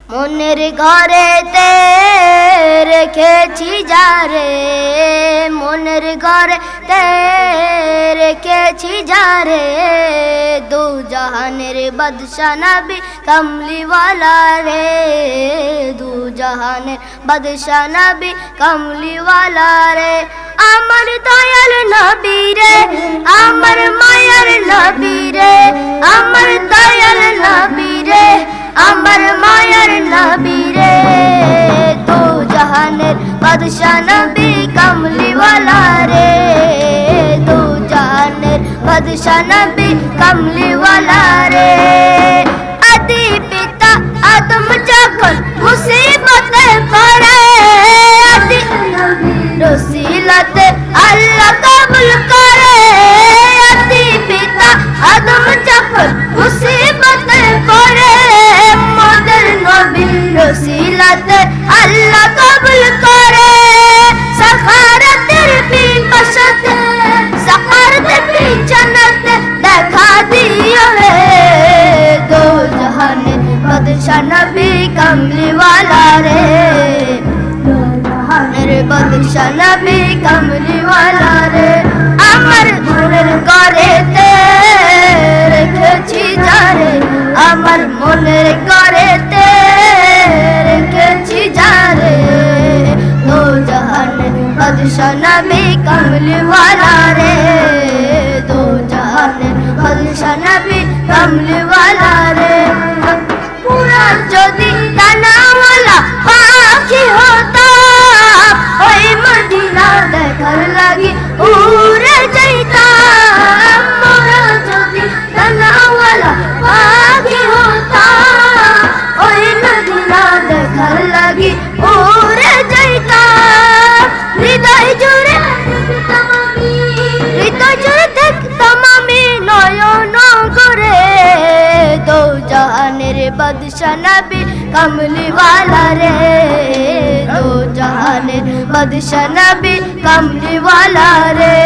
মনের ঘরেতে রেখেছি যারে, মনের ঘরেতে রেখেছি যারে, দু জাহানের বাদশা নবী কমলিওয়ালা রে, দু জাহানের বাদশা নবী কমলিওয়ালা রে। আমার দয়াল নবী রে, আমার মায়ার নবী রে, আমার দয়াল নবী রে, আমার মায়ার নবী রে, দু জাহানের বাদশা নবী কমলিওয়ালা রে, দু জাহানের বাদশা নবী কমলিওয়ালা রে। আদি পিতা আদম যখন মুসিবতে পড়ে, আদি রসিলাতে আল্লাহ কবুল করে, আদি পিতা আদম যখন মুসিবতে পড়ে, রসিলাতে আল্লাহ কবুল করে। সাখারাতের পিপাসাতে সাকারতে পিছানাতে দেখা দিও রে, দু জাহানের বাদশা নবী কমলিওয়ালা রে, দু জাহানের বাদশা নবী কমলিওয়ালা রে। আমার মনের ঘরেতে রেখেছি যারে, আমার মনের ঘরেতে রেখেছি যারে, দু জাহানের বাদশা নবী কমলিওয়ালা রে, দু জাহানের বাদশা নবী কমলিওয়ালা রে। পুরা যদি ডানাওয়ালা পাখি হতাম, ওই মদিনা দেখার লাগি উড়ে যাইতাম, পুরা যদি ডানাওয়ালা পাখি হতাম, ওই মদিনা দেখার লাগি উড়ে যাইতাম। হৃদয় জুড়ে দেখতাম আমি, হৃদয় জুড়ে দেখতাম আমি নয়ন করে, দু জাহানের বাদশা নবী কমলিওয়ালা রে, দু জাহানের বাদশা নবী কমলিওয়ালা রে।